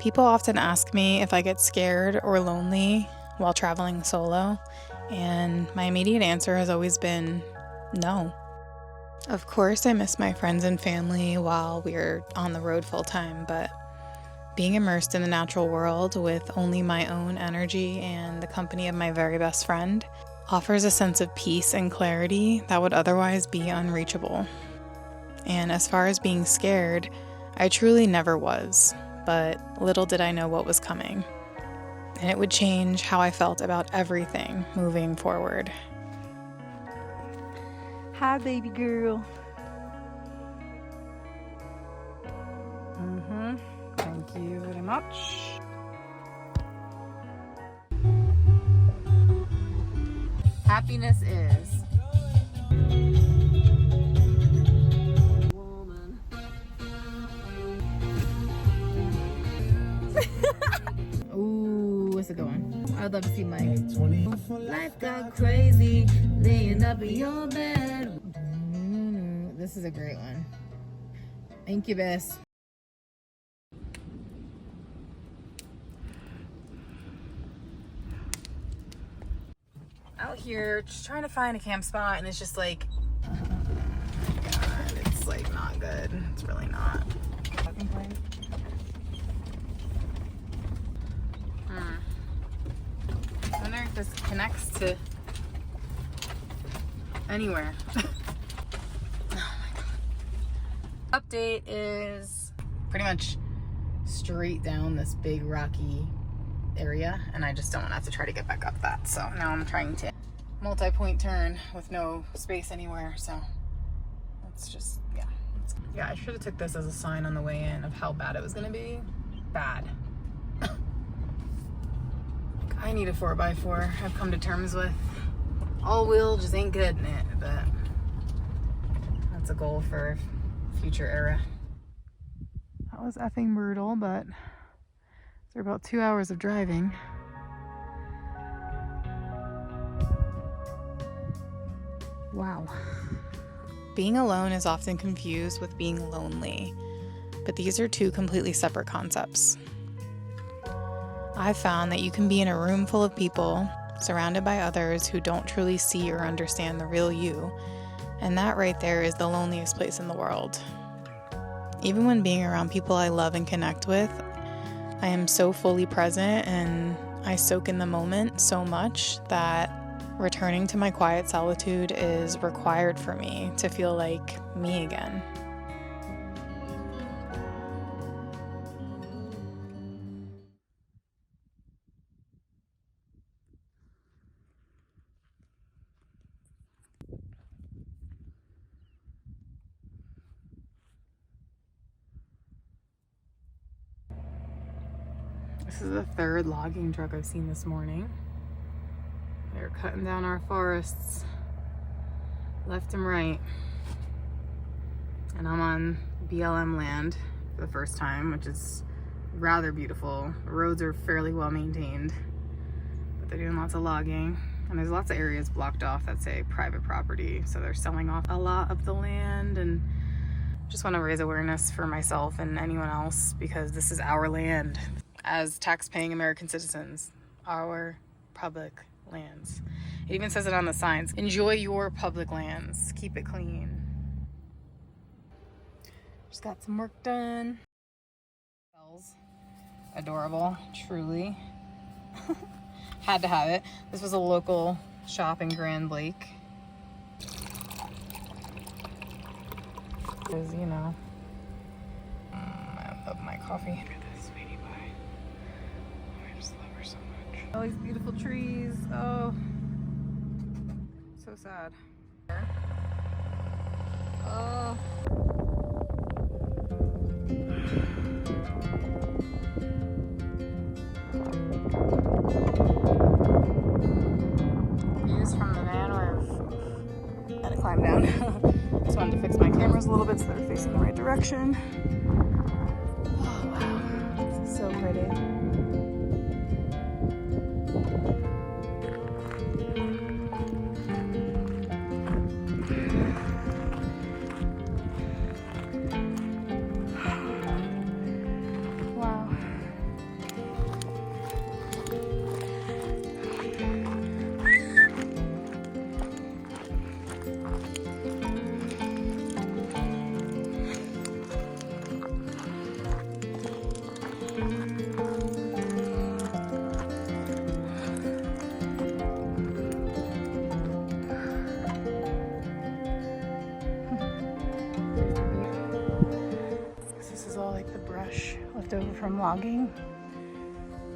People often ask me if I get scared or lonely while traveling solo, and my immediate answer has always been no. Of course, I miss my friends and family while we're on the road full time, but being immersed in the natural world with only my own energy and the company of my very best friend offers a sense of peace and clarity that would otherwise be unreachable. And as far as being scared, I truly never was, but little did I know what was coming. And it would change how I felt about everything moving forward. Hi, baby girl. Thank you very much. Happiness is. Ooh, what's it going? I'd love to see Mike. Life got crazy, laying up in your bed. This is a great one. Incubus. Out here, just trying to find a camp spot, and it's just like, oh my God, it's like not good. It's really not. I wonder if this connects to anywhere. Oh my God. Update is pretty much straight down this big rocky area, and I just don't want to have to try to get back up that. So now I'm trying to multi-point turn with no space anywhere. So it's just, yeah, I should have took this as a sign on the way in of how bad it was going to be. Bad. I need a 4x4. I've come to terms with all-wheel just ain't good in it, but that's a goal for future era. That was effing brutal, but after about 2 hours of driving, wow. Being alone is often confused with being lonely, but these are two completely separate concepts. I've found that you can be in a room full of people, surrounded by others who don't truly see or understand the real you, and that right there is the loneliest place in the world. Even when being around people I love and connect with, I am so fully present and I soak in the moment so much that returning to my quiet solitude is required for me to feel like me again. This is the third logging truck I've seen this morning. They're cutting down our forests left and right. And I'm on BLM land for the first time, which is rather beautiful. The roads are fairly well maintained, but they're doing lots of logging. And there's lots of areas blocked off that say private property. So they're selling off a lot of the land, and just want to raise awareness for myself and anyone else, because this is our land as tax-paying American citizens, our public lands. It even says it on the signs. Enjoy your public lands. Keep it clean. Just got some work done. Adorable, truly. Had to have it. This was a local shop in Grand Lake. Because, you know, I love my coffee. Look at this sweetie pie. I just love her so much. All these beautiful trees. Oh, so sad. Oh. Views from the van were, I had to climb down. Just wanted to fix my cameras a little bit so they're facing the right direction. Oh wow, this is so pretty. left over from logging.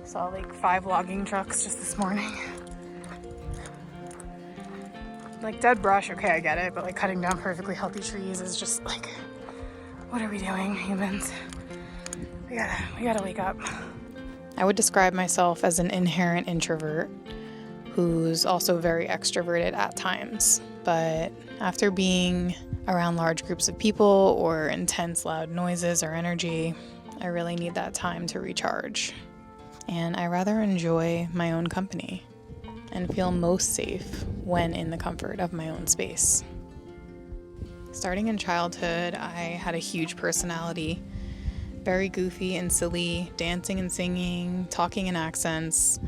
Saw like 5 logging trucks just this morning. Like dead brush, okay, I get it, but like cutting down perfectly healthy trees is just like, what are we doing, humans? We gotta wake up. I would describe myself as an inherent introvert who's also very extroverted at times. But after being around large groups of people or intense loud noises or energy, I really need that time to recharge. And I rather enjoy my own company and feel most safe when in the comfort of my own space. Starting in childhood, I had a huge personality, very goofy and silly, dancing and singing, talking in accents,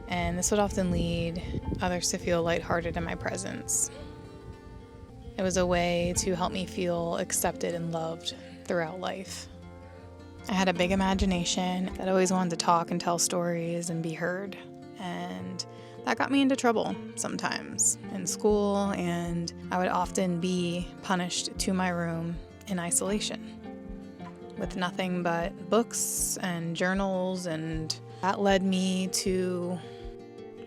and this would often lead others to feel lighthearted in my presence. It was a way to help me feel accepted and loved throughout life. I had a big imagination that always wanted to talk and tell stories and be heard, and that got me into trouble sometimes in school, and I would often be punished to my room in isolation with nothing but books and journals, and that led me to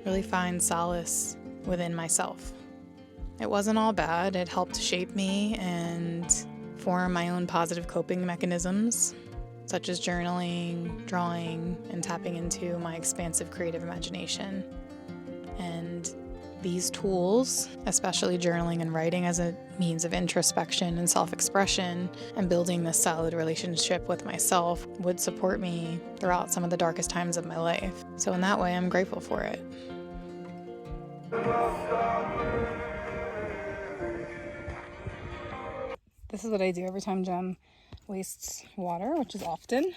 really find solace within myself. It wasn't all bad. It helped shape me and form my own positive coping mechanisms, such as journaling, drawing, and tapping into my expansive creative imagination. And these tools, especially journaling and writing as a means of introspection and self-expression and building this solid relationship with myself, would support me throughout some of the darkest times of my life. So in that way, I'm grateful for it. This is what I do every time Gem wastes water, which is often.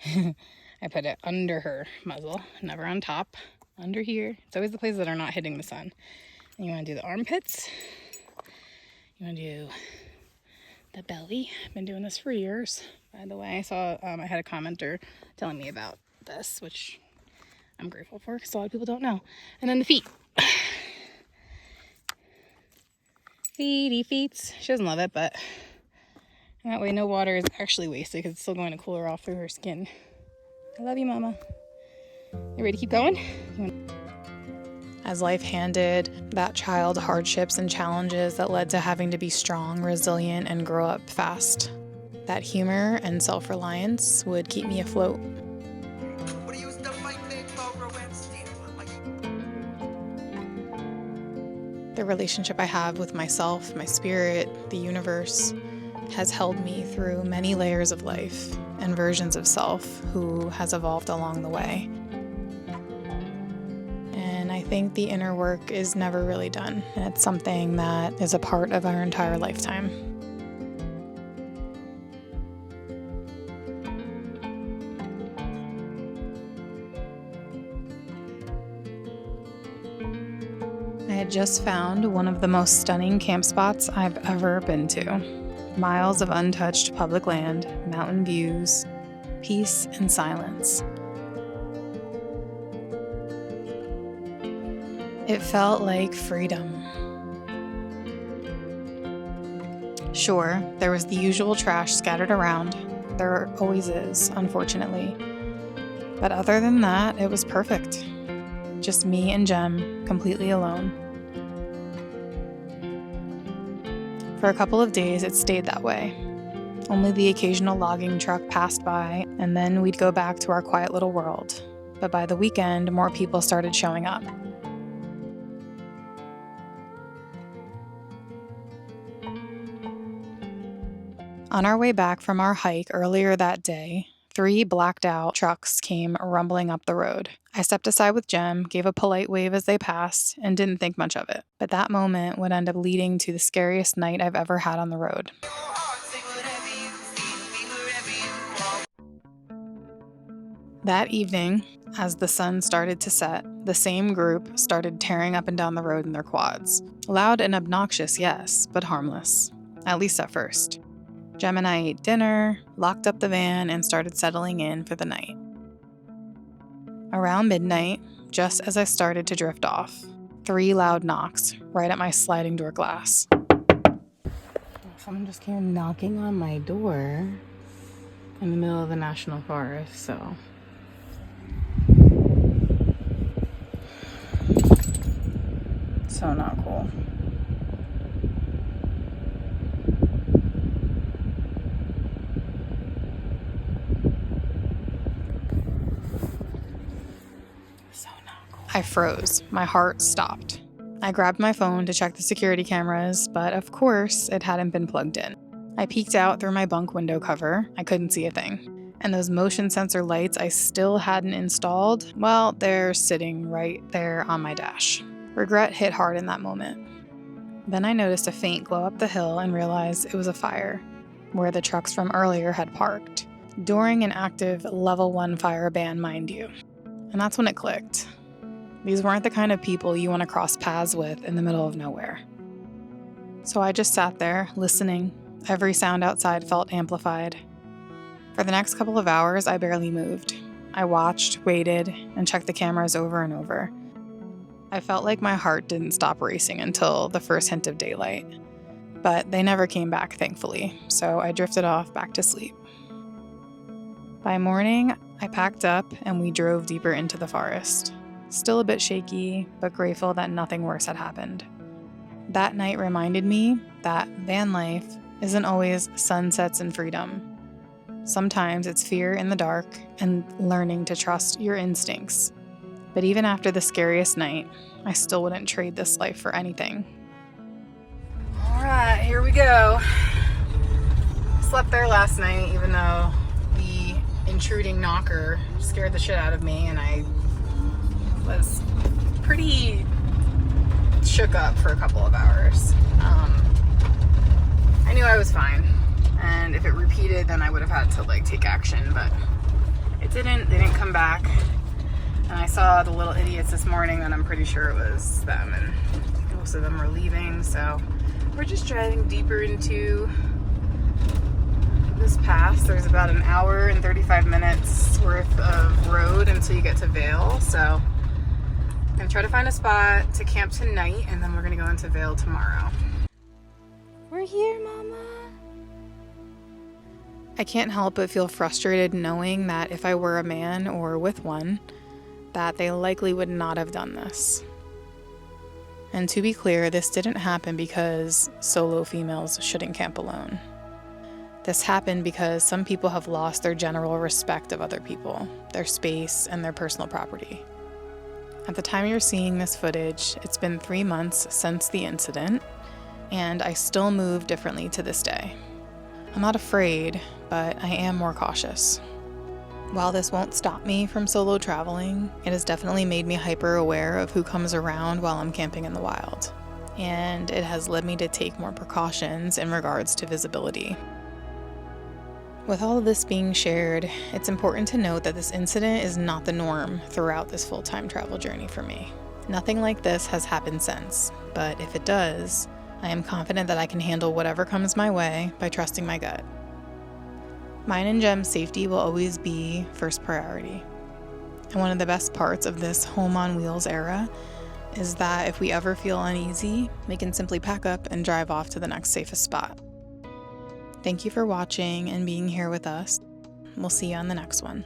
I put it under her muzzle, never on top, under here. It's always the places that are not hitting the sun. And you want to do the armpits. You want to do the belly. I've been doing this for years, by the way. I saw I had a commenter telling me about this, which I'm grateful for because a lot of people don't know. And then the feet. Feety feets. She doesn't love it, but that way no water is actually wasted because it's still going to cool her off through her skin. I love you, Mama. You ready to keep going? As life handed that child hardships and challenges that led to having to be strong, resilient, and grow up fast, that humor and self-reliance would keep me afloat. The relationship I have with myself, my spirit, the universe, has held me through many layers of life and versions of self who has evolved along the way. And I think the inner work is never really done, and it's something that is a part of our entire lifetime. I had just found one of the most stunning camp spots I've ever been to. Miles of untouched public land, mountain views, peace and silence. It felt like freedom. Sure, there was the usual trash scattered around. There always is, unfortunately. But other than that, it was perfect. Just me and Gem, completely alone. For a couple of days, it stayed that way. Only the occasional logging truck passed by, and then we'd go back to our quiet little world. But by the weekend, more people started showing up. On our way back from our hike earlier that day, 3 blacked out trucks came rumbling up the road. I stepped aside with Gem, gave a polite wave as they passed, and didn't think much of it. But that moment would end up leading to the scariest night I've ever had on the road. That evening, as the sun started to set, the same group started tearing up and down the road in their quads. Loud and obnoxious, yes, but harmless. At least at first. Gem and I ate dinner, locked up the van, and started settling in for the night. Around midnight, just as I started to drift off, 3 loud knocks right at my sliding door glass. Someone just came knocking on my door. in the middle of the national forest, so. So not cool. So not cool. I froze. My heart stopped. I grabbed my phone to check the security cameras, but of course, it hadn't been plugged in. I peeked out through my bunk window cover. I couldn't see a thing. And those motion sensor lights I still hadn't installed, well, they're sitting right there on my dash. Regret hit hard in that moment. Then I noticed a faint glow up the hill and realized it was a fire, where the trucks from earlier had parked, during an active level 1 fire ban, mind you. And that's when it clicked. These weren't the kind of people you want to cross paths with in the middle of nowhere. So I just sat there, listening. Every sound outside felt amplified. For the next couple of hours, I barely moved. I watched, waited, and checked the cameras over and over. I felt like my heart didn't stop racing until the first hint of daylight. But they never came back, thankfully, so I drifted off back to sleep. By morning, I packed up and we drove deeper into the forest. Still a bit shaky, but grateful that nothing worse had happened. That night reminded me that van life isn't always sunsets and freedom. Sometimes it's fear in the dark and learning to trust your instincts. But even after the scariest night, I still wouldn't trade this life for anything. All right, here we go. Slept there last night, even though the intruding knocker scared the shit out of me, and I was pretty shook up for a couple of hours. I knew I was fine, and if it repeated, then I would have had to take action, but it didn't. They didn't come back. And I saw the little idiots this morning, and I'm pretty sure it was them, and most of them were leaving, so we're just driving deeper into this pass. There's about an hour and 35 minutes worth of road until you get to Vail, so I'm gonna try to find a spot to camp tonight, and then we're gonna go into Vail tomorrow. We're here, Mama. I can't help but feel frustrated knowing that if I were a man or with one, that they likely would not have done this. And to be clear, this didn't happen because solo females shouldn't camp alone. This happened because some people have lost their general respect of other people, their space, and their personal property. At the time you're seeing this footage, it's been 3 months since the incident, and I still move differently to this day. I'm not afraid, but I am more cautious. While this won't stop me from solo traveling, it has definitely made me hyper aware of who comes around while I'm camping in the wild. And it has led me to take more precautions in regards to visibility. With all of this being shared, it's important to note that this incident is not the norm throughout this full-time travel journey for me. Nothing like this has happened since, but if it does, I am confident that I can handle whatever comes my way by trusting my gut. Mine and Gem's safety will always be first priority. And one of the best parts of this home on wheels era is that if we ever feel uneasy, we can simply pack up and drive off to the next safest spot. Thank you for watching and being here with us. We'll see you on the next one.